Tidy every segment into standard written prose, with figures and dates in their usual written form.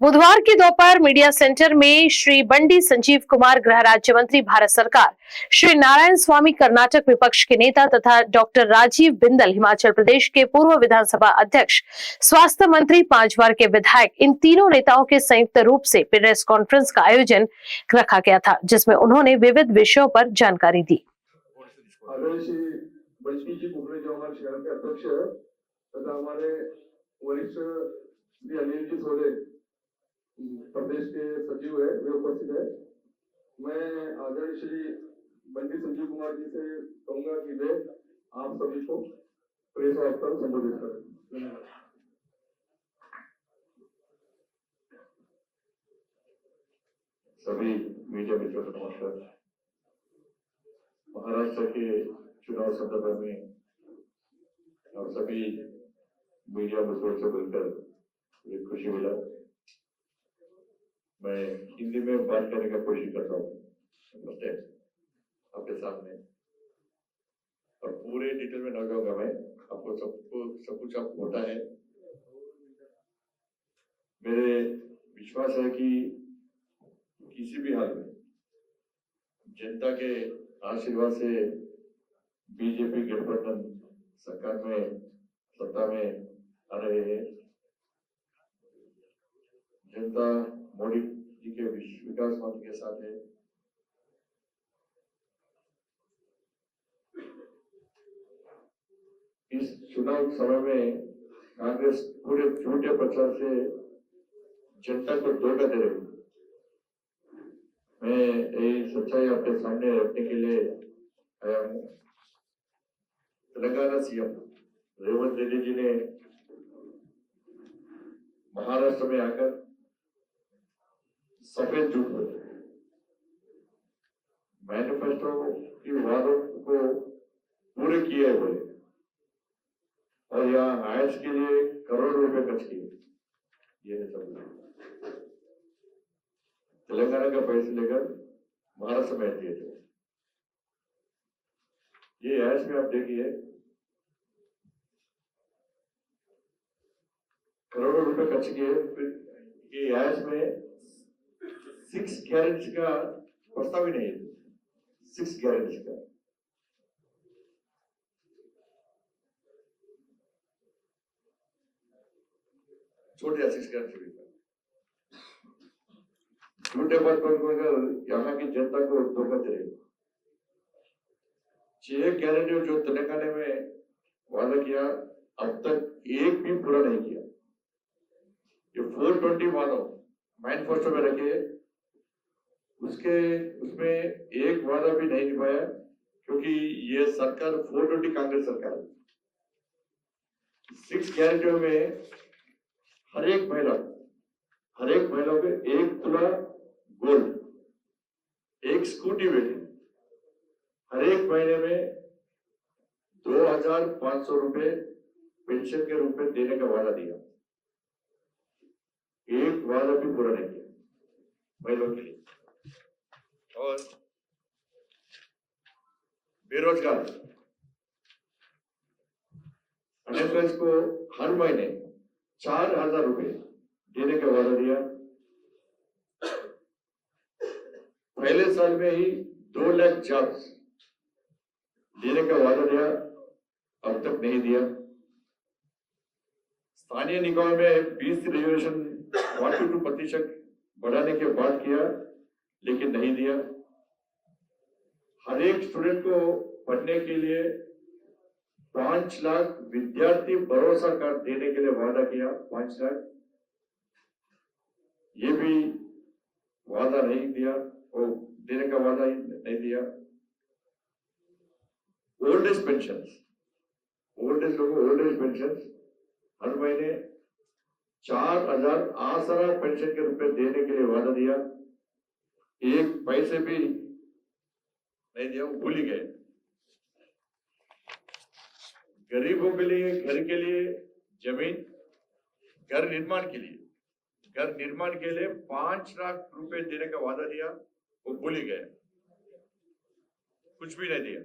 बुधवार की दोपहर मीडिया सेंटर में श्री बंडी संजीव कुमार, गृह राज्य मंत्री भारत सरकार, श्री नारायण स्वामी, कर्नाटक विपक्ष के नेता तथा डॉक्टर राजीव बिंदल, हिमाचल प्रदेश के पूर्व विधानसभा अध्यक्ष, स्वास्थ्य मंत्री, 5 बार के विधायक, इन तीनों नेताओं के संयुक्त रूप से प्रेस कॉन्फ्रेंस का आयोजन रखा गया था, जिसमें उन्होंने विविध विषयों पर जानकारी दी। प्रदेश के सचिव है, वे उपस्थित है। मैं आदरणीय श्री बंडी संजीव कुमार जी से कहूंगा कि वे आप सभी को प्रेस वार्ता पर संबोधित करें। सभी मीडिया मित्रों को नमस्कार। महाराष्ट्र के चुनाव संदर्भ में और सभी मीडिया मित्रों से मिलकर एक खुशी मिला। मैं हिंदी में बात करने का कोशिश करता हूँ आपके सामने, और पूरे डिटेल में न जाऊंगा मैं, आपको सब कुछ आप होता है। मेरे विश्वास है कि किसी भी हाल में जनता के आशीर्वाद से बीजेपी गठबंधन सरकार में सत्ता में आ रहे हैं। जनता मोदी जी के विकास मंत्र के साथ है। इस चुनाव समय में कांग्रेस पूरे झूठे प्रचार से जनता को धोखा दे रही है। मैं यही सच्चाई आपके सामने रखने के लिए आया हूँ। तेलंगाना सीएम रेवंत रेड्डी जी ने महाराष्ट्र में आकर सफेद झूठ बोले, मैनिफेस्टो की वादों को पूरे किए हुए और यहाँ आयस के लिए करोड़ों रुपए खर्च किए। ये है सब तेलंगाना का पैसे लेकर महाराष्ट्र में दिए थे। ये आयस में आप देखिए करोड़ों रुपए खर्च किए। फिर ये आयस में 6 गारंटी का प्रस्ताव ही नहीं है। 6 गारंटी का छोड़ दिया। 6 गारंटी का झूठे बात पर यहाँ की जनता को धोखा दे रहे। 6 गारंटी जो तेलंगाना में वादा किया, अब तक एक भी पूरा नहीं किया। ये 420 वादा मैनिफेस्टो में रखे, उसमें एक वादा भी नहीं निभाया, क्योंकि ये सरकार 420 कांग्रेस सरकार है। 6 गारंटियों में हर एक महिला को 1 तुला गोल्ड, 1 स्कूटी बेटी, हर एक महीने में 2500 रुपए पेंशन के रूप में देने का वादा दिया। एक वादा भी पूरा नहीं किया महिलाओं के लिए। और बेरोजगार अनएम्प्लॉयज को हर महीने 4000 रुपए देने का वादा दिया। पहले साल में ही 2 लाख जॉब्स देने का वादा दिया, अब तक नहीं दिया। स्थानीय निकाय में 20 रिजर्वेशन 42% बढ़ाने के बाद किया, लेकिन नहीं दिया। हर एक स्टूडेंट को पढ़ने के लिए 5 लाख विद्यार्थी भरोसा कार्ड देने के लिए वादा किया, 5 लाख, ये भी वादा नहीं दिया, वो देने का वादा ही नहीं दिया। Old age pension, old age लोगों को ओल्ड एज पेंशन हर महीने 4000 आसरा पेंशन के रूप में देने के लिए वादा दिया, एक पैसे भी नहीं दिया, वो भूल ही गए। गरीबों के लिए, घर के लिए जमीन, घर निर्माण के लिए 5 लाख रुपए देने का वादा दिया, वो भूल ही गए, कुछ भी नहीं दिया।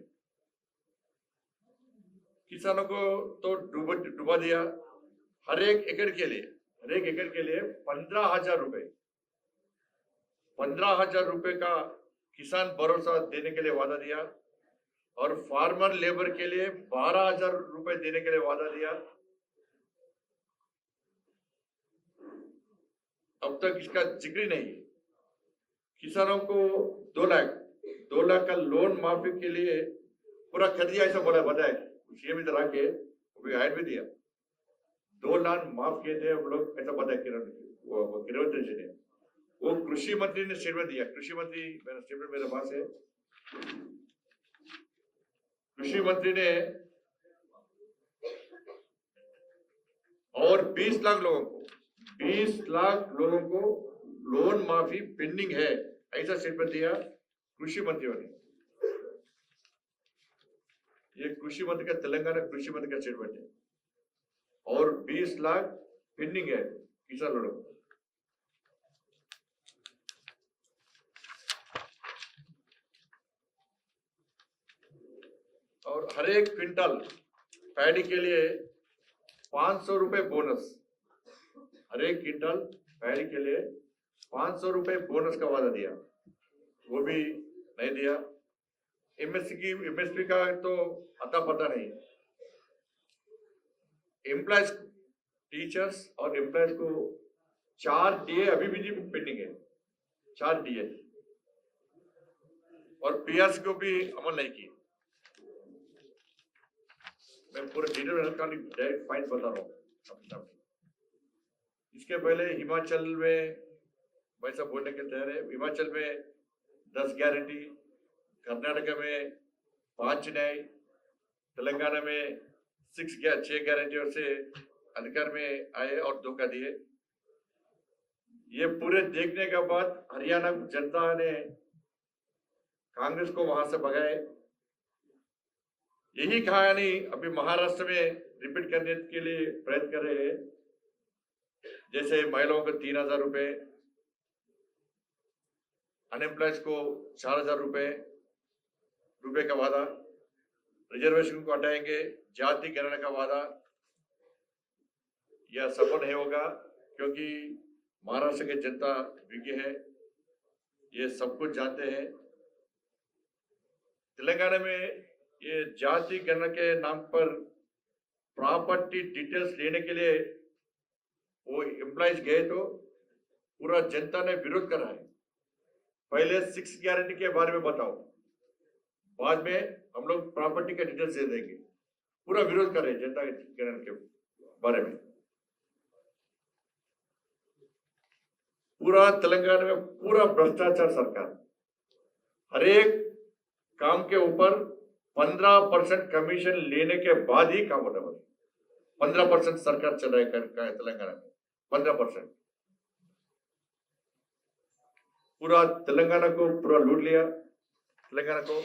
किसानों को तो डुबा दिया। हर एक एकड़ के लिए हर एक एकड़ के लिए 15,000 रुपए, 15,000 रुपए का किसान भरोसा देने के लिए वादा दिया और फार्मर लेबर के लिए 12,000 रुपए देने के लिए वादा दिया। अब तक इसका जिक्र ही नहीं है। किसानों को 2 लाख का लोन माफी के लिए पूरा कर दिया, ऐसा बोला बताया सीएम इधर आके हाइड भी दिया। 2 लाख माफ किए थे हम लोग, ऐसा बताया किरण जी ने। वो कृषि मंत्री ने स्टेटमेंट दिया। कृषि मंत्री मेरा स्टेटमेंट मेरे पास है। कृषि मंत्री ने और 20 लाख लोगों को लोन माफी पेंडिंग है, ऐसा स्टेटमेंट दिया कृषि मंत्रियों ने। ये कृषि मंत्री का, तेलंगाना कृषि मंत्री का स्टेटमेंट है। और 20 लाख पेंडिंग है किसान लोगों को। और हर एक क्विंटल पैडी के लिए 500 रुपए बोनस, हर एक क्विंटल पैडी के लिए 500 रुपए बोनस का वादा दिया, वो भी नहीं दिया। एमएसपी का तो अता पता नहीं। एम्प्लॉयज, टीचर्स और एम्प्लॉयज को 4 डीए अभी भी पेंडिंग है, 4 डीए। और पीएस को भी अमल नहीं की। मैं पूरे डिटेल में डायरेक्ट फाइन बता रहा हूँ। इसके पहले हिमाचल में वैसा बोलने के तैयार है। हिमाचल में 10 गारंटी, कर्नाटक में 5 न्याय, तेलंगाना में 6 गारंटियों से अधिकार में आए और धोखा दिए। ये पूरे देखने के बाद हरियाणा जनता ने कांग्रेस को वहां से भगाए। यही कहानी अभी महाराष्ट्र में रिपीट करने के लिए प्रयत्न कर रहे हैं। जैसे महिलाओं को 3,000 रुपए, अनएम्प्लॉयज को 4,000 रुपए का वादा, रिजर्वेशन को हटाएंगे, जाति गणना का वादा। यह सफल नहीं होगा क्योंकि महाराष्ट्र की जनता विज्ञ है, ये सब कुछ जानते हैं। तेलंगाना में ये जाति गणना के नाम पर प्रॉपर्टी डिटेल्स लेने के लिए वो एम्प्लॉयज गए तो पूरा जनता ने विरोध करा है। पहले 6 गारंटी के बारे में बताओ, बाद में हम लोग प्रॉपर्टी का डिटेल्स दे देंगे। पूरा विरोध कर रहे हैं जनता गणना के बारे में। पूरा तेलंगाना में पूरा भ्रष्टाचार सरकार, हर एक काम के ऊपर 15% कमीशन लेने के बाद ही काम होता है। 15% सरकार चल रहा है तेलंगाना में, 15%। पूरा तेलंगाना को पूरा लूट लिया। तेलंगाना को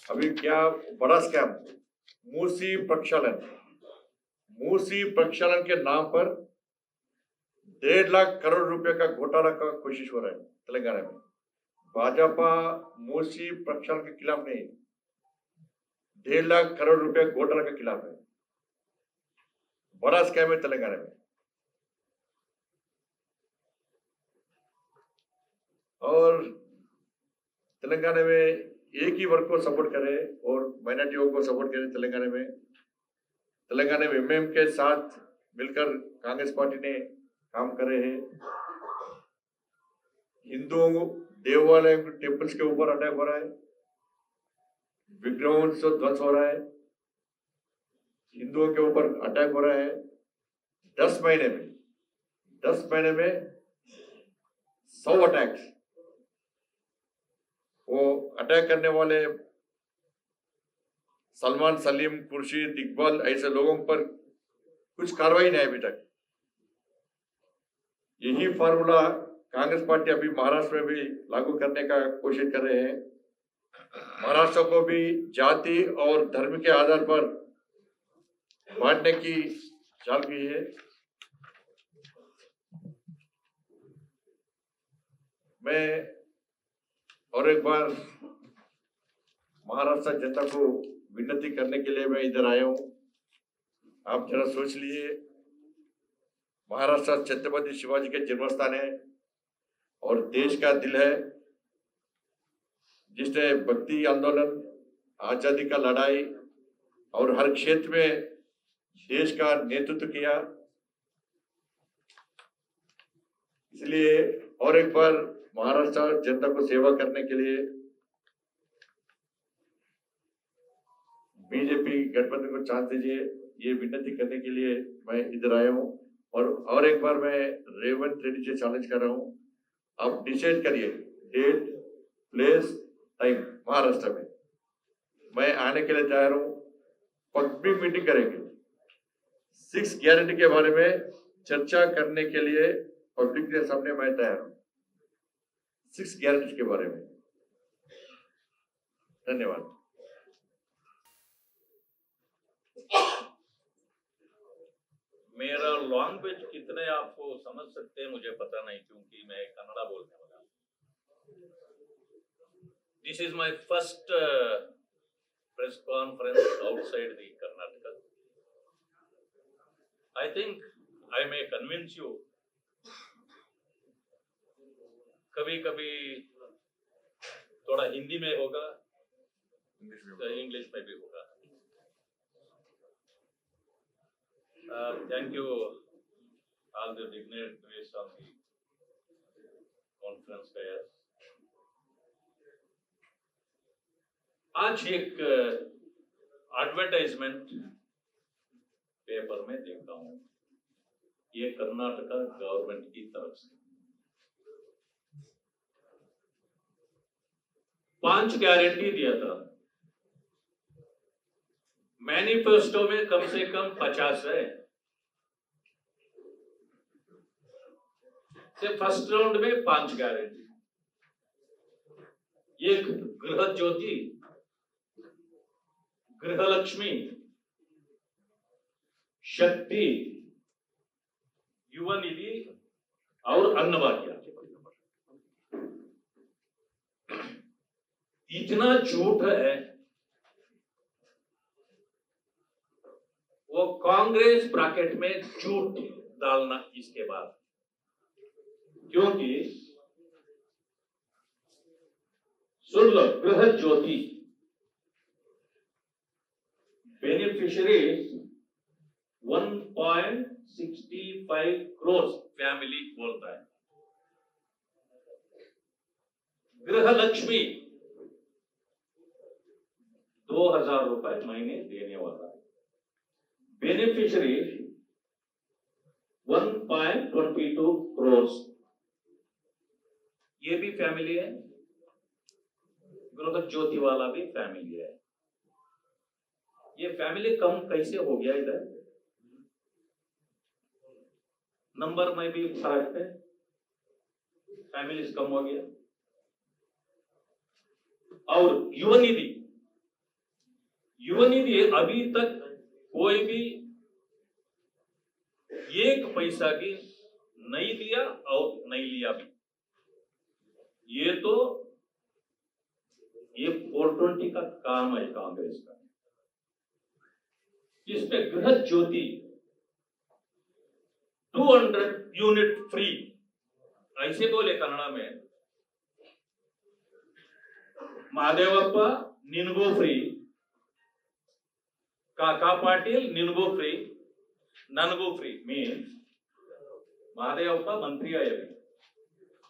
अभी क्या बड़ा स्कैम, मूसी प्रक्षालन के नाम पर 1.5 लाख करोड़ रुपए का घोटाला का कोशिश हो रहा है तेलंगाना में। भाजपा मूसी प्रक्षालन के खिलाफ नहीं, 1.5 लाख करोड़ रुपए घोटाला के खिलाफ है। बड़ा स्कैम है तेलंगाना में। और तेलंगाना में एक ही वर्ग को सपोर्ट करे और माइनॉरिटियों को सपोर्ट करे। तेलंगाना में एमएम के साथ मिलकर कांग्रेस पार्टी ने काम कर रहे हैं। हिंदुओं देवालय टेम्पल्स के ऊपर अटैक हो रहा है, विग्रहों से ध्वंस हो रहा है, हिंदुओं के ऊपर अटैक हो रहा है। 10 महीने में 100 अटैक्स। वो अटैक करने वाले सलमान, सलीम, खुर्शीद, इकबाल ऐसे लोगों पर कुछ कार्रवाई नहीं अभी तक। यही फार्मूला कांग्रेस पार्टी अभी महाराष्ट्र में भी लागू करने का कोशिश कर रहे हैं। महाराष्ट्र को भी जाति और धर्म के आधार पर बांटने की चाल की है। मैं और एक बार महाराष्ट्र जनता को विनती करने के लिए मैं इधर आया हूं। आप जरा सोच लीजिए, महाराष्ट्र छत्रपति शिवाजी के जन्मस्थान है और देश का दिल है, जिसने भक्ति आंदोलन, आजादी का लड़ाई और हर क्षेत्र में देश का नेतृत्व किया। इसलिए और एक बार महाराष्ट्र जनता को सेवा करने के लिए बीजेपी गठबंधन को चांस दीजिए, ये विनती करने के लिए मैं इधर आया हूं। और एक बार मैं रेवंत रेड्डी से चैलेंज कर रहा हूं, आप डिसाइड करिए डेट, प्लेस, टाइम महाराष्ट्र में। मैं आने के लिए तैयार हूं, पब्लिक मीटिंग करेंगे, 6 गारंटी के बारे में चर्चा करने के लिए पब्लिक के सामने मैं तैयार हूं, 6 गारंटी के बारे में। धन्यवाद। मेरा लैंग्वेज कितने आपको समझ सकते हैं मुझे पता नहीं, क्योंकि मैं कन्नड़ा बोलने वाला हूँ। This is my first press conference outside the Karnataka. I think I may convince you. कभी कभी थोड़ा हिंदी में होगा, इंग्लिश में भी होगा। Thank you all the dignitaries on the conference there. आज एक एडवर्टाइजमेंट पेपर में देखता हूँ, ये कर्नाटका गवर्नमेंट की तरफ से 5 गारंटी दिया था। मैनिफेस्टो में कम से कम 50 है। फर्स्ट राउंड में 5 गारंटी, एक गृह ज्योति, गृहलक्ष्मी, शक्ति, युवा निधि और अन्नभाग्य। इतना झूठ है, वो कांग्रेस ब्रैकेट में झूठ डालना इसके बाद, क्योंकि सुन लो, गृह ज्योति बेनिफिशियरी 1.65 करोड़ फैमिली बोलता है। गृह लक्ष्मी 2000 रुपए महीने देने वाला है। बेनिफिशियरी 1.22 करोड़, ये भी फैमिली है। गृह ज्योति वाला भी फैमिली है। ये फैमिली कम कैसे हो गया? इधर नंबर में भी फर्क है, फैमिलीज कम हो गया। और युवा निधि, युवा निधि अभी तक कोई भी 1 पैसा की नहीं दिया और नहीं लिया भी। ये तो ये 420 का काम है कांग्रेस का, जिसमें गृह ज्योति 200 यूनिट फ्री, ऐसे बोले कन्नड़ा में। महादेवप्पा निनगो फ्री, काका पाटिल निनगो फ्री, ननगो फ्री। मीन्स महादेवप्पा मंत्री आए,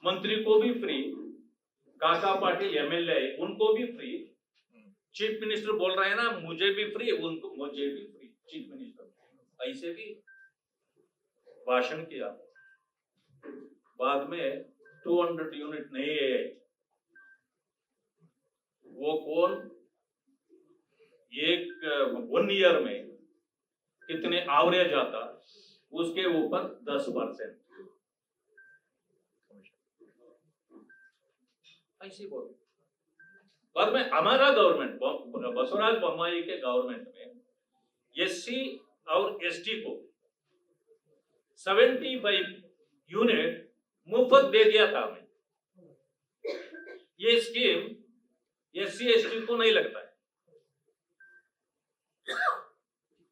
मंत्री को भी फ्री, काका पाटिल एमएलए उनको भी फ्री, चीफ मिनिस्टर बोल रहे हैं ना मुझे भी फ्री, उनको मुझे भी फ्री, चीफ मिनिस्टर ऐसे भी भाषण किया। बाद में 200 यूनिट नहीं है, वो कौन? एक 1 ईयर में कितने एवरेज आता, उसके ऊपर 10% ऐसी बोल। बाद में हमारा गवर्नमेंट, बसवराज बोम्माई के गवर्नमेंट में एससी और एसटी को 75 यूनिट मुफ्त दे दिया था हमें। ये स्कीम एससी एसटी को नहीं लगता है,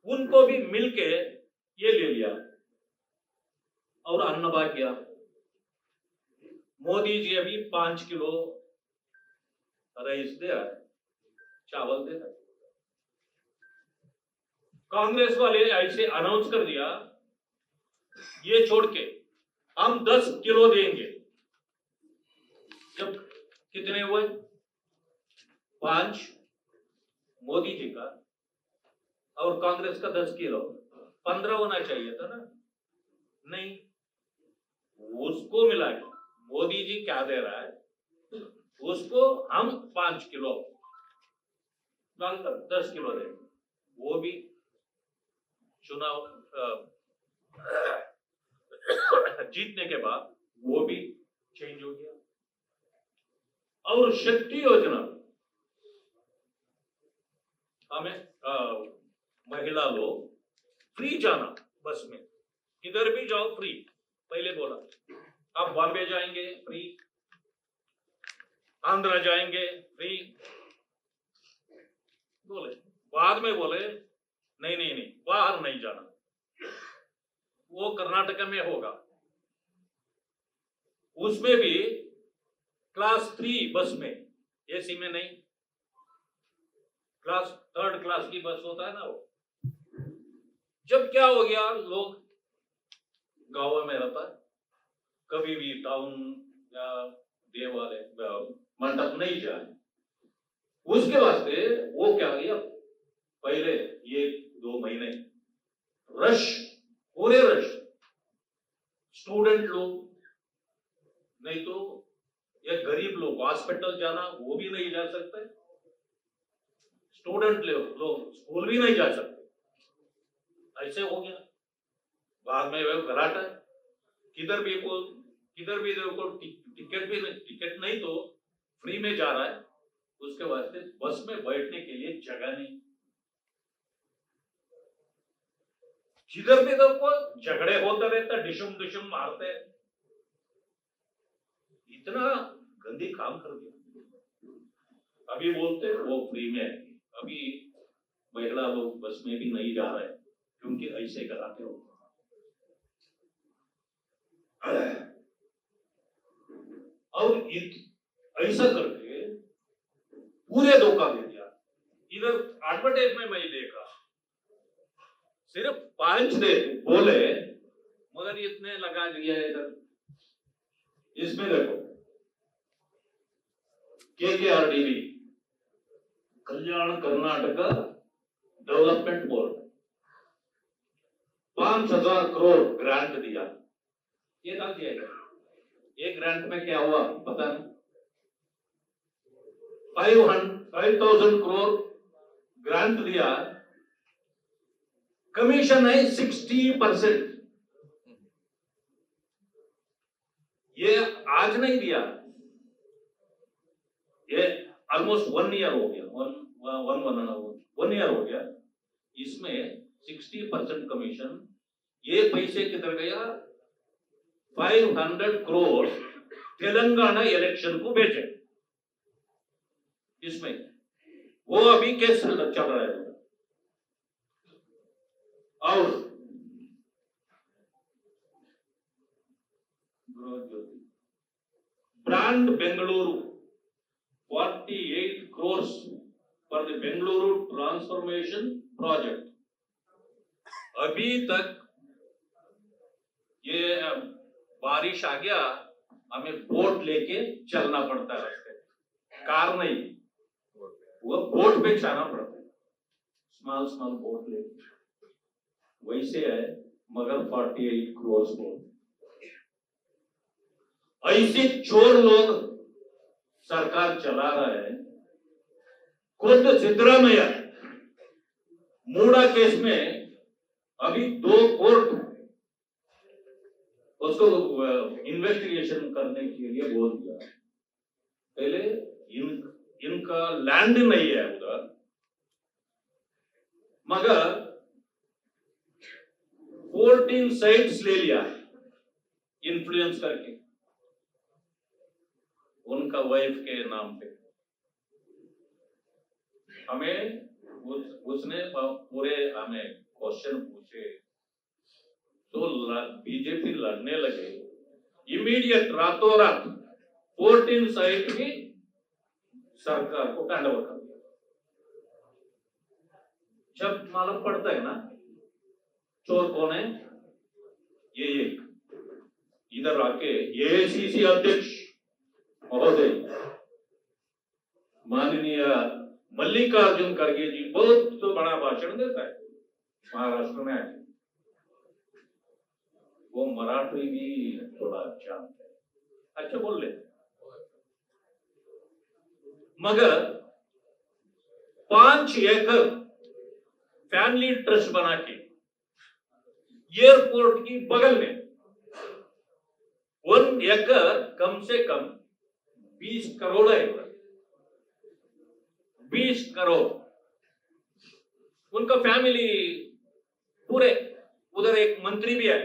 उनको भी मिलके ये ले लिया। और अन्न भाग्य। मोदी जी अभी 5 किलो राइस दे रहा है, चावल दे रहा है। कांग्रेस वाले ऐसे अनाउंस कर दिया, ये छोड़ के हम 10 किलो देंगे। जब कितने हुए? 5 मोदी जी का और कांग्रेस का 10 किलो, 15 होना चाहिए था ना? नहीं, उसको मिला के मोदी जी क्या दे रहा है, उसको हम 5 किलो डालकर 10 किलो देंगे। वो भी चुनाव जीतने के बाद वो भी चेंज हो गया। और शक्ति योजना हमें महिला लोग फ्री जाना बस में, किधर भी जाओ फ्री। पहले बोला, अब बॉम्बे जाएंगे फ्री, आंध्रा जाएंगे फ्री बोले, बाद में बोले नहीं नहीं नहीं, बाहर नहीं जाना, वो कर्नाटक में होगा। उसमें भी क्लास 3 बस में, एसी में नहीं, क्लास 3rd क्लास की बस होता है ना वो। जब क्या हो गया, लोग गांव में रहता है, कभी भी टाउन या देवालय मंडप नहीं जाए, उसके वास्ते वो क्या किया, पहले ये 2 महीने रश, पूरे रश, स्टूडेंट लोग, नहीं तो ये गरीब लोग हॉस्पिटल जाना वो भी नहीं जा सकते, स्टूडेंट लोग स्कूल भी नहीं जा सकते। ऐसे हो गया। बाद में वो घराटा, किधर भी देखो टिकट नहीं तो फ्री में जा रहा है, उसके वास्ते बस में बैठने के लिए जगह नहीं। जिधर भी देखो झगड़े होते रहते, डिशुम मारते, इतना गंदी काम कर दिया। अभी बोलते वो फ्री में है, अभी महिला लोग बस में भी नहीं जा रहे क्योंकि ऐसे कराते हो। और ऐसा करके पूरे धोखा दे दिया। इधर एडवर्टाइजमेंट में देखा, सिर्फ 5 दे बोले, मगर इतने लगा दिया इधर। इसमें देखो KKRDB, Kalyana Karnataka development board, 5,000 crore grant दिया। ये डाल दिया गया। एक ग्रांट में क्या हुआ पता नहीं, 5,000 करोड़ ग्रांट दिया, कमीशन है 60%। ये आज नहीं दिया, ये ऑलमोस्ट 1 ईयर हो गया, 1 ईयर हो गया। इसमें 60% कमीशन, ये पैसे किधर गया? 500 करोड़ तेलंगाना इलेक्शन को भेजे। इसमें वो अभी केस चल रहा है। और brand Bengaluru 48 crores for the Bengaluru transformation project. अभी तक ये बारिश आ गया, हमें बोट लेके चलना पड़ता है, रास्ते कार नहीं, वो बोट पे जाना पड़ता है, स्मॉल बोट लेके। वैसे है, मगर 48 crores बोट। ऐसे चोर लोग सरकार चला रहा है। खुद सिद्धरामैया मूडा केस में अभी 2 कोर्ट उसको इन्वेस्टिगेशन करने के लिए बोल दिया। पहले इनका लैंड नहीं है उधर, मगर 14 साइट्स ले लिया इन्फ्लुएंस करके उनका वाइफ के नाम पे। हमें उसने पूरे हमें क्वेश्चन पूछे, तो बीजेपी लड़ने लगे, इमीडिएट रातों रात 14 साइट की सरकार को हैंड ओवर कर दिया। जब मालूम पड़ता है ना चोर कौन है, ये इधर आके एआईसीसी अध्यक्ष महोदय माननीय मल्लिकार्जुन खड़गे जी बहुत बड़ा भाषण देता है महाराष्ट्र में। वो मराठी भी थोड़ा जानते हैं, अच्छा बोल लेते, मगर 5 एकड़ फैमिली ट्रस्ट बना के एयरपोर्ट की बगल में 1 एकड़ कम से कम 20 करोड़ है, 20 करोड़ उनका फैमिली पूरे। उधर एक मंत्री भी है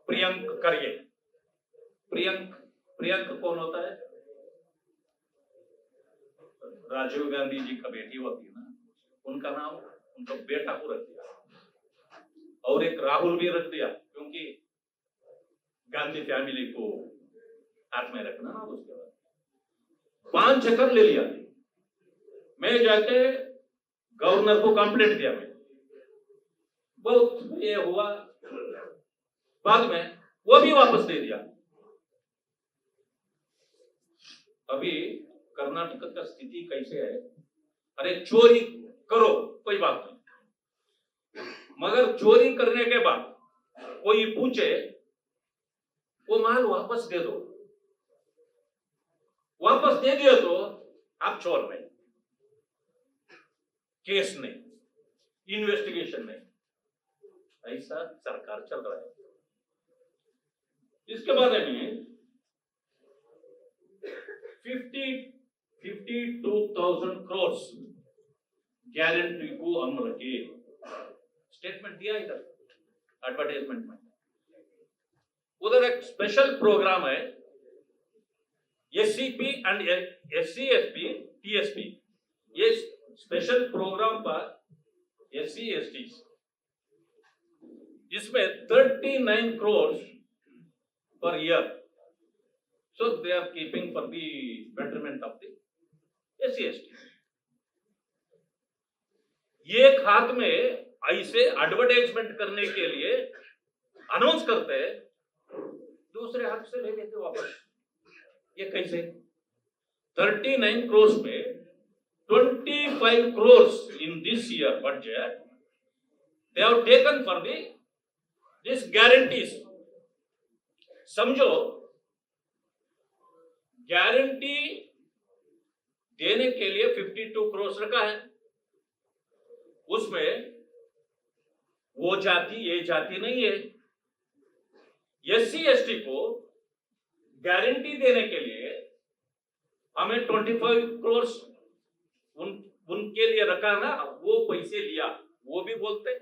प्रियंक खड़गे। प्रियंक कौन होता है? राजीव गांधी जी का बेटी होती है ना, उनका नाम उनका बेटा को रख दिया, और एक राहुल भी रख दिया, क्योंकि गांधी फैमिली को हाथ में रखना ना। उसके बाद 5 एकड़ ले लिया। मैं जाके गवर्नर को कंप्लेंट दिया, मैं बहुत ये हुआ, बाद में वो भी वापस दे दिया। अभी कर्नाटक का स्थिति कैसे है? अरे चोरी करो कोई बात नहीं, मगर चोरी करने के बाद कोई पूछे वो माल वापस दे दो, वापस दे दिया तो आप चोर नहीं, केस नहीं, इन्वेस्टिगेशन नहीं, ऐसा सरकार चल रहा है। इसके बारे में 52,000 करोड़ गारंटी को हम रखे, स्टेटमेंट दिया इधर एडवर्टाइजमेंट में। उधर एक स्पेशल प्रोग्राम है SCP and SC SP TSP, ये स्पेशल प्रोग्राम पर एससी एसटी, जिसमें 39 crore per year, so they are keeping for the betterment of the SC/ST। एक हाथ में ऐसे एडवर्टाइजमेंट करने के लिए अनाउंस करते हैं, दूसरे हाथ से ले लेते वापस। ये कैसे? 39 करोड़ में 25 crore in this year budget they have taken for this guarantees। समझो, गारंटी देने के लिए 52 करोड़ रखा है, उसमें वो जाति ये जाति नहीं है। एससी एसटी को गारंटी देने के लिए हमें 25 करोड़ उनके लिए रखा ना, वो पैसे लिया, वो भी बोलते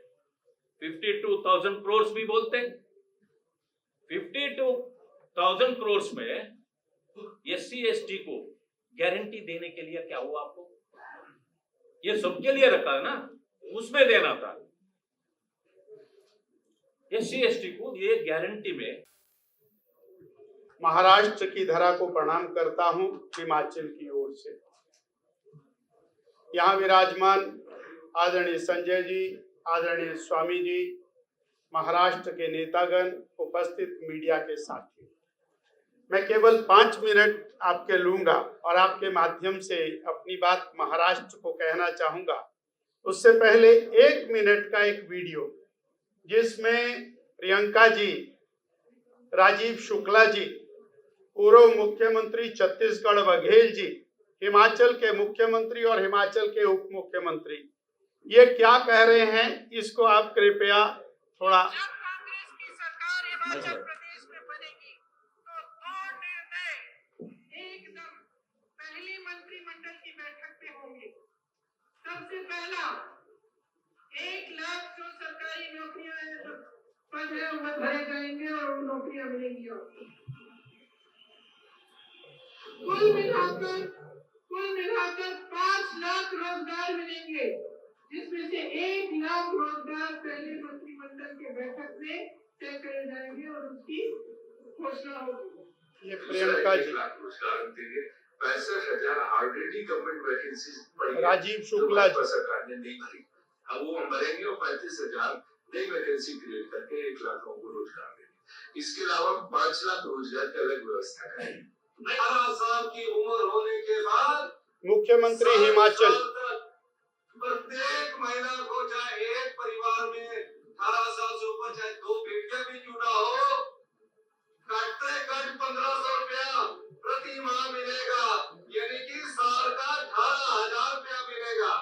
52,000 करोड़ भी बोलते। 52,000 करोड़ में एससी एसटी को गारंटी देने के लिए क्या हुआ? आपको ये सबके लिए रखा है ना, उसमें देना था। एससी एसटी को ये गारंटी में। महाराष्ट्र की धरा को प्रणाम करता हूं हिमाचल की ओर से। यहाँ विराजमान आदरणीय संजय जी, आदरणीय स्वामी जी, महाराष्ट्र के नेतागण, उपस्थित मीडिया के साथी, मैं केवल 5 मिनट आपके लूंगा और आपके माध्यम से अपनी बात महाराष्ट्र को कहना चाहूंगा। उससे पहले 1 मिनट का एक वीडियो जिसमें प्रियंका जी, राजीव शुक्ला जी, पूर्व मुख्यमंत्री छत्तीसगढ़ बघेल जी, हिमाचल के मुख्यमंत्री और हिमाचल के उप मुख्यमंत्री, ये क्या कह रहे हैं, इसको आप कृपया थोड़ा। कांग्रेस की सरकार हिमाचल प्रदेश में बनेगी तो 2 निर्णय एकदम पहली मंत्रिमंडल की बैठक में होंगे। सबसे पहला, 1 लाख जो सरकारी नौकरियां पद है वो भरे जाएंगे और वो नौकरियां मिलेंगी। कुल मिलाकर 5 लाख रोजगार मिलेंगे, जिसमें से 1 लाख रोजगार पहले मंत्रिमंडल मंत्रिमंडल के बैठक में तय करे जाएंगे और उसकी घोषणा होगी। ये Priyanka ji, 65,000 already government vacancy Rajeev Shukla ji, सरकार ने नहीं भरी। अब वो हम भरेंगे और 35,000 नई वैकेंसी क्रिएट करके 1 लाख लोगों को रोजगार देंगे। इसके अलावा 5 लाख रोजगार की अलग व्यवस्था करेंगे। 18 साल की उम्र होने के बाद मुख्यमंत्री हिमाचल, प्रत्येक महिला को चाहे एक परिवार में 18 साल से ऊपर चाहे 2 बेटियां भी जुड़ा हो, कटते कट 1500 रुपया प्रति माह मिलेगा, यानी कि साल का 18,000 रुपया मिलेगा।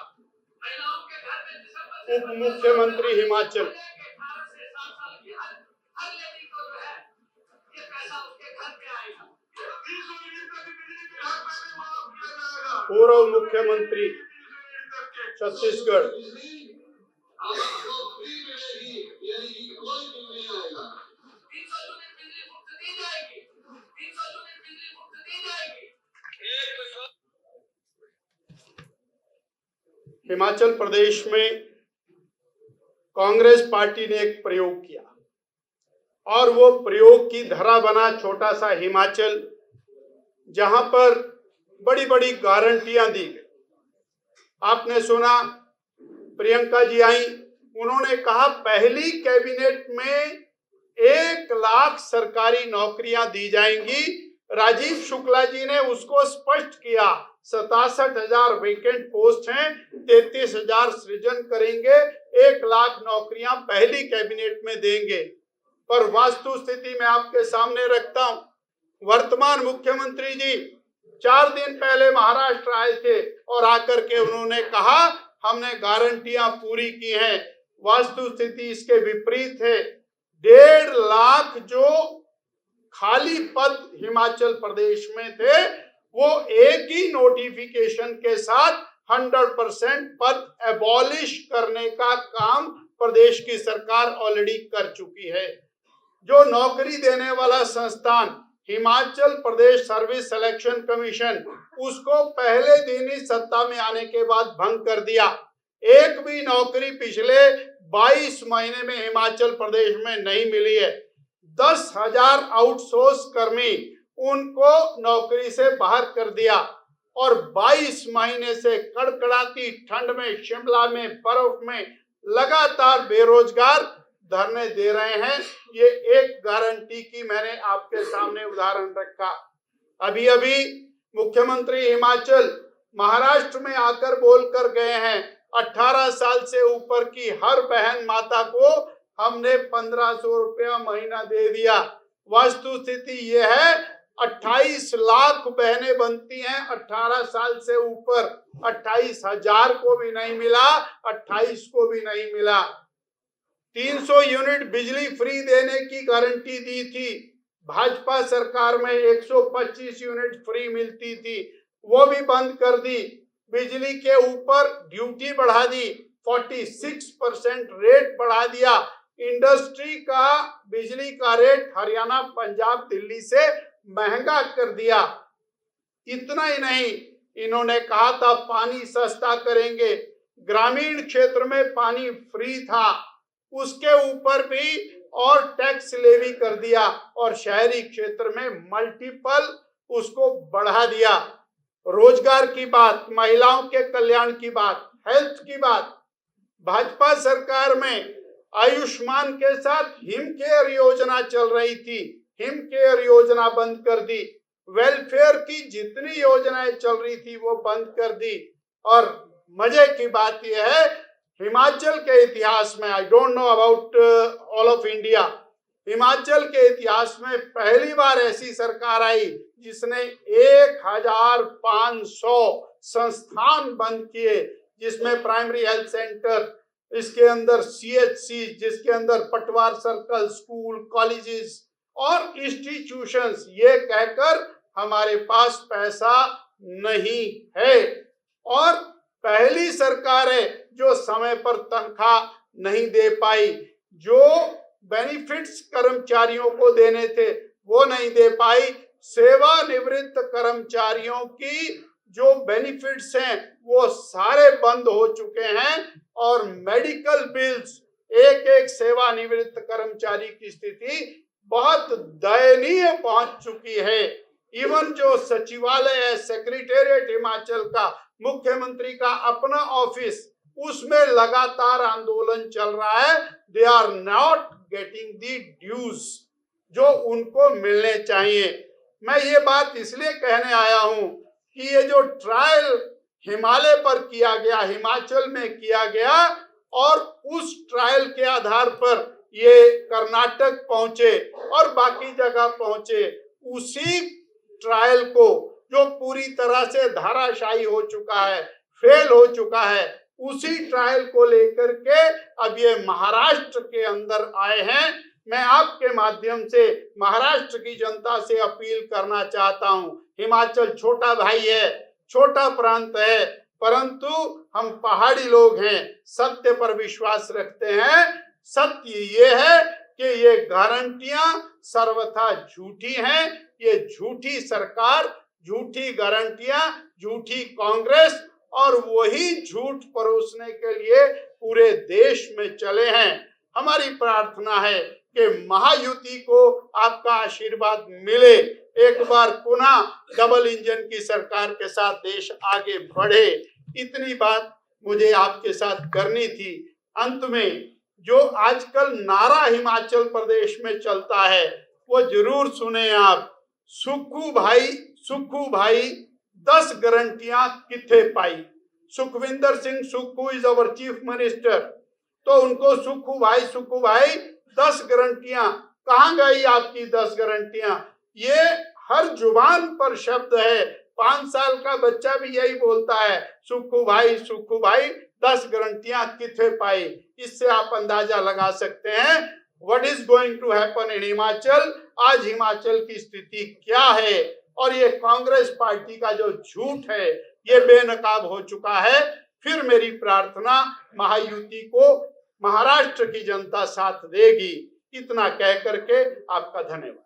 महिलाओं के घर में दिसंबर से उप मुख्यमंत्री हिमाचल, 18 से 7 साल की हर लेडी को जो है ये पैसा उसके घर पे आएगा। 300 यूनिट तक बिजली बिल हर महीने माफ किया जाएगा। पूर्व मुख्यमंत्री छत्तीसगढ़, आपको फ्री मिलेगी, यानी कि कोई बिल नहीं आएगा। 300 यूनिट बिजली मुफ्त दी जाएगी, 300 यूनिट बिजली मुफ्त दी जाएगी। हिमाचल प्रदेश में कांग्रेस पार्टी ने एक प्रयोग किया और वो प्रयोग की धरा बना छोटा सा हिमाचल, जहां पर बड़ी बड़ी गारंटियां दी गई। आपने सुना, प्रियंका जी आई, उन्होंने कहा पहली कैबिनेट में 1 लाख सरकारी नौकरियां दी जाएंगी। राजीव शुक्ला जी ने उसको स्पष्ट किया, 67,000 वैकेंट पोस्ट हैं, 33,000 सृजन करेंगे, 1 लाख नौकरियां पहली कैबिनेट में देंगे। पर वास्तु स्थिति मैं आपके सामने रखता हूं। वर्तमान मुख्यमंत्री जी 4 दिन पहले महाराष्ट्र आए थे और आकर के उन्होंने कहा हमने गारंटियां पूरी की हैं। वास्तु स्थिति इसके विपरीत है। 1.5 लाख जो खाली पद हिमाचल प्रदेश में थे, वो एक ही नोटिफिकेशन के साथ 100% पद एबॉलिश करने का काम प्रदेश की सरकार ऑलरेडी कर चुकी है। जो नौकरी देने वाला संस्थान Himachal Pradesh service selection commission, उसको पहले दिन ही सत्ता में आने के बाद भंग कर दिया। एक भी नौकरी पिछले 22 महीने में हिमाचल प्रदेश में नहीं मिली है। 10,000 आउटसोर्स कर्मी उनको नौकरी से बाहर कर दिया और 22 महीने से कड़कड़ाती ठंड में, शिमला में, बर्फ में लगातार बेरोजगार धरने दे रहे हैं। ये एक गारंटी की मैंने आपके सामने उदाहरण रखा। अभी अभी मुख्यमंत्री हिमाचल महाराष्ट्र में आकर बोलकर गए हैं, 18 साल से ऊपर की हर बहन माता को हमने 1500 रुपया महीना दे दिया। वास्तु स्थिति ये है, 28 लाख बहनें बनती हैं 18 साल से ऊपर, 28,000 को भी नहीं मिला, 28 को भी नहीं मिला। 300 यूनिट बिजली फ्री देने की गारंटी दी थी। भाजपा सरकार में 125 यूनिट फ्री मिलती थी, वो भी बंद कर दी। बिजली के ऊपर ड्यूटी बढ़ा दी, 46% रेट बढ़ा दिया। इंडस्ट्री का बिजली का रेट हरियाणा, पंजाब, दिल्ली से महंगा कर दिया। इतना ही नहीं, इन्होंने कहा था पानी सस्ता करेंगे। ग्रामीण क्षेत्र में पानी फ्री था, उसके ऊपर भी और टैक्स लेवी कर दिया और शहरी क्षेत्र में मल्टीपल उसको बढ़ा दिया। रोजगार की बात, महिलाओं के कल्याण की बात, हेल्थ की बात, भाजपा सरकार में आयुष्मान के साथ हिम केयर योजना चल रही थी, हिम केयर योजना बंद कर दी। वेलफेयर की जितनी योजनाएं चल रही थी वो बंद कर दी। और मजे की बात यह है, हिमाचल के इतिहास में, I don't know about all of India, Himachal के इतिहास में पहली बार ऐसी सरकार आई जिसने 1,500 संस्थान बंद किए, जिसमें प्राइमरी हेल्थ सेंटर, इसके अंदर CHC, जिसके अंदर पटवार सर्कल, स्कूल, कॉलेजेस और इंस्टीट्यूशंस, ये कहकर हमारे पास पैसा नहीं है। और पहली सरकार है जो समय पर तनख्वाह नहीं दे पाई, जो बेनिफिट्स कर्मचारियों को देने थे वो नहीं दे पाई। सेवानिवृत्त कर्मचारियों की जो बेनिफिट्स हैं वो सारे बंद हो चुके हैं और मेडिकल बिल्स एक एक सेवानिवृत्त कर्मचारी की स्थिति बहुत दयनीय पहुंच चुकी है। इवन जो सचिवालय है, सेक्रेटेरिएट हिमाचल का, मुख्यमंत्री का अपना ऑफिस, उसमें लगातार आंदोलन चल रहा है। They are not getting the dues जो उनको मिलने चाहिए। मैं ये बात इसलिए कहने आया हूं कि ये जो ट्रायल हिमालय पर किया गया, हिमाचल में किया गया, और उस ट्रायल के आधार पर ये कर्नाटक पहुंचे और बाकी जगह पहुंचे, उसी ट्रायल को जो पूरी तरह से धाराशायी हो चुका है, फेल हो चुका है, उसी ट्रायल को लेकर के अब ये महाराष्ट्र के अंदर आए हैं। मैं आपके माध्यम से महाराष्ट्र की जनता से अपील करना चाहता हूं। हिमाचल छोटा भाई है, छोटा प्रांत है, परंतु हम पहाड़ी लोग हैं, सत्य पर विश्वास रखते हैं। सत्य ये है कि ये गारंटियां सर्वथा झूठी हैं। ये झूठी सरकार, झूठी गारंटियां, झूठी कांग्रेस और वही झूठ परोसने के लिए पूरे देश में चले हैं। हमारी प्रार्थना है कि महायुति को आपका आशीर्वाद मिले, एक बार पुनः डबल इंजन की सरकार के साथ देश आगे बढ़े। इतनी बात मुझे आपके साथ करनी थी। अंत में जो आजकल नारा हिमाचल प्रदेश में चलता है वो जरूर सुने आप। सुक्खू भाई 10 गारंटियां किथे पाई। Sukhvinder Singh Sukhu is our chief minister, तो उनको सुक्खू भाई 10 गारंटियां कहां गई आपकी 10 गारंटियां? ये हर जुबान पर शब्द है। 5 साल का बच्चा भी यही बोलता है, सुक्खू भाई 10 गारंटियां किथे पाई। इससे आप अंदाजा लगा सकते हैं what is going to happen in Himachal. आज हिमाचल की स्थिति क्या है, और ये कांग्रेस पार्टी का जो झूठ है ये बेनकाब हो चुका है। फिर मेरी प्रार्थना, महायुति को महाराष्ट्र की जनता साथ देगी। इतना कह करके आपका धन्यवाद।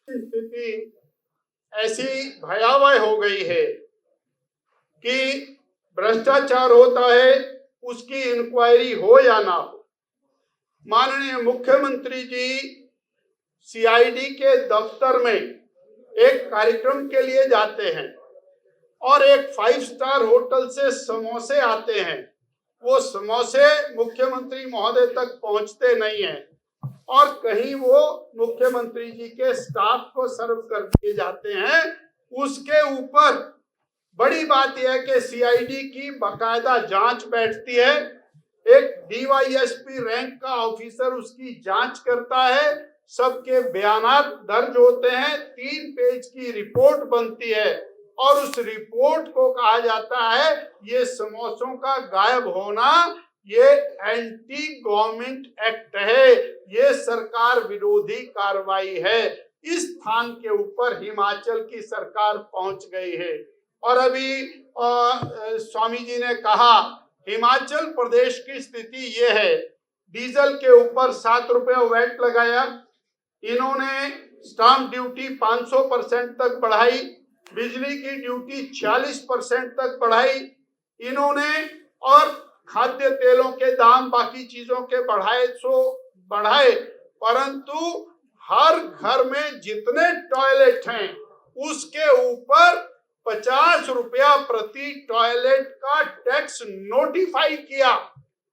स्थिति ऐसी भयावह हो गई है कि भ्रष्टाचार होता है, उसकी इंक्वायरी हो या ना हो। माननीय मुख्यमंत्री जी सीआईडी के दफ्तर में एक कार्यक्रम के लिए जाते हैं और एक 5 स्टार होटल से समोसे आते हैं। वो समोसे मुख्यमंत्री महोदय तक पहुंचते नहीं हैं और कहीं वो मुख्यमंत्री जी के स्टाफ को सर्व कर दिए जाते हैं। उसके ऊपर बड़ी बात यह है कि सीआईडी की बाकायदा जांच बैठती है। एक डीवाईएसपी रैंक का ऑफिसर उसकी जांच करता है, सबके बयानात दर्ज होते हैं, 3 पेज की रिपोर्ट बनती है और उस रिपोर्ट को कहा जाता है ये समोसों का गायब होना ये एंटी गवर्नमेंट एक्ट है, ये सरकार विरोधी कार्रवाई है। इस स्थान के ऊपर हिमाचल की सरकार पहुंच गई है। और अभी स्वामी जी ने कहा हिमाचल प्रदेश की स्थिति ये है, डीजल के ऊपर 7 रुपए वैट लगाया, इन्होंने स्टाम्प ड्यूटी 500% तक बढ़ाई, बिजली की ड्यूटी 40% तक बढ़ाई इन्होंने, और खाद्य तेलों के दाम बाकी चीजों के बढ़ाए, परंतु हर घर में जितने टॉयलेट हैं उसके ऊपर 50 रुपया प्रति टॉयलेट का टैक्स नोटिफाई किया।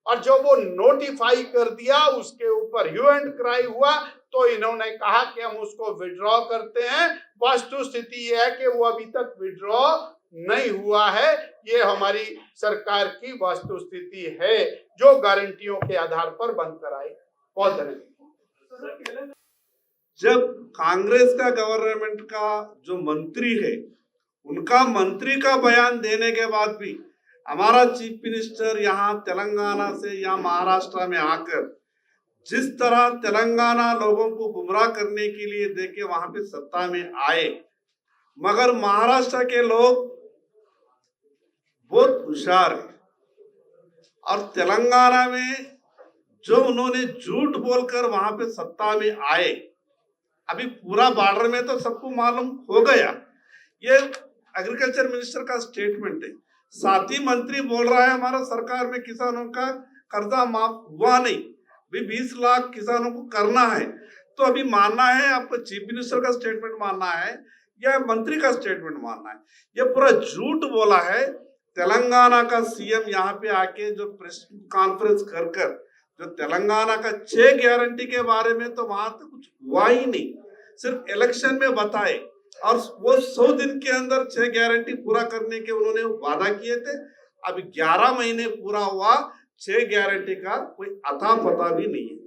और जब वो नोटिफाई कर दिया उसके ऊपर ह्यू एंड क्राई हुआ, तो इन्होंने कहा कि हम उसको विड्रॉ करते हैं। वास्तु स्थिति यह है कि वो अभी तक विड्रॉ नहीं हुआ है। ये हमारी सरकार की वास्तु स्थिति है जो गारंटियों के आधार पर बंद कराई। बहुत धन्यवाद। जब कांग्रेस का गवर्नमेंट का जो मंत्री है उनका मंत्री का बयान देने के बाद भी हमारा चीफ मिनिस्टर यहाँ तेलंगाना से या महाराष्ट्र में आकर जिस तरह तेलंगाना लोगों को गुमराह करने के लिए देखे वहां पे सत्ता में आए, मगर महाराष्ट्र के लोग बहुत होशियार है और तेलंगाना में जो उन्होंने झूठ बोलकर वहां पे सत्ता में आए, अभी पूरा बॉर्डर में तो सबको मालूम हो गया। ये एग्रीकल्चर मिनिस्टर का स्टेटमेंट है। साथ ही मंत्री बोल रहा है हमारा सरकार में किसानों का कर्जा माफ हुआ नहीं, अभी 20 लाख किसानों को करना है। तो अभी मानना है आपको चीफ मिनिस्टर का स्टेटमेंट मानना है या मंत्री का स्टेटमेंट मानना है? ये पूरा झूठ बोला है। तेलंगाना का सीएम यहाँ पे आके जो प्रेस कॉन्फ्रेंस कर जो तेलंगाना का 6 गारंटी के बारे में तो वहां तो कुछ हुआ ही नहीं, सिर्फ इलेक्शन में बताए और वो 100 दिन के अंदर 6 गारंटी पूरा करने के उन्होंने वादा किए थे। अभी 11 महीने पूरा हुआ, 6 गारंटी का कोई अता पता भी नहीं है।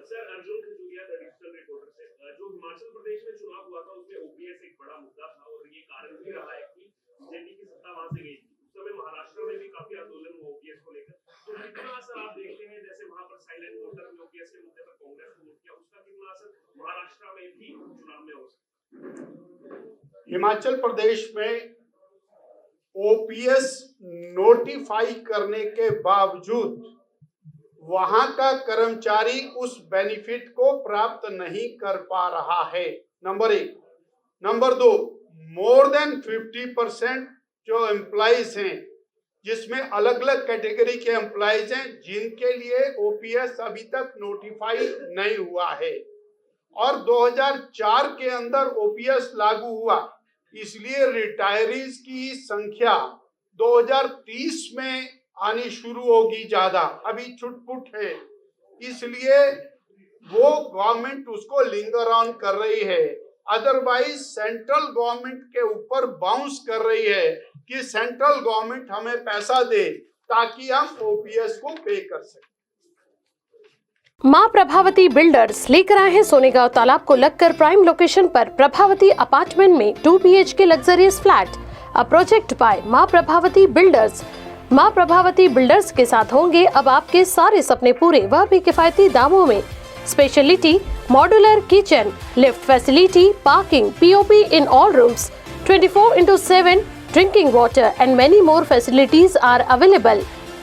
Sir, Arjun Khajuria additional reporter से, जो हिमाचल प्रदेश में चुनाव हुआ था उसमें ओपीएस एक बड़ा मुद्दा था और ये कारण भी रहा है कि बीजेपी की सत्ता वहां से गई थी। उस समय महाराष्ट्र में भी काफी आंदोलन हुआ ओपीएस को लेकर। तो कितना असर आप देखते हैं, जैसे वहां पर साइलेंट वोटर में ओपीएस के मुद्दे पर कांग्रेस को वोट किया, उसका कितना असर महाराष्ट्र में भी चुनाव में हो सकता है? हिमाचल प्रदेश में ओपीएस नोटिफाई करने के बावजूद वहां का कर्मचारी उस बेनिफिट को प्राप्त नहीं कर पा रहा है, नंबर 1। नंबर 2, मोर देन 50% जो एम्प्लॉइज हैं, जिसमें अलग अलग कैटेगरी के एम्प्लॉइज हैं, जिनके लिए ओपीएस अभी तक नोटिफाई नहीं हुआ है। और 2004 के अंदर ओपीएस लागू हुआ, इसलिए रिटायरीज की संख्या 2030 में आनी शुरू होगी ज्यादा, अभी छुटपुट है, इसलिए वो गवर्नमेंट उसको लिंगर ऑन कर रही है। अदरवाइज सेंट्रल गवर्नमेंट के ऊपर बाउंस कर रही है कि सेंट्रल गवर्नमेंट हमें पैसा दे ताकि हम ओपीएस को पे कर सकें। मां प्रभावती बिल्डर्स लेकर आए हैं सोनेगांव तालाब को लगकर प्राइम लोकेशन पर प्रभावती अपार्टमेंट में 2 BHK luxurious flat. A project by मां प्रभावती बिल्डर्स। मां प्रभावती बिल्डर्स के साथ होंगे अब आपके सारे सपने पूरे, वह भी किफायती दामों में। Speciality modular kitchen, lift facility, parking, POP in all rooms, 24/7 drinking water and many more facilities are available.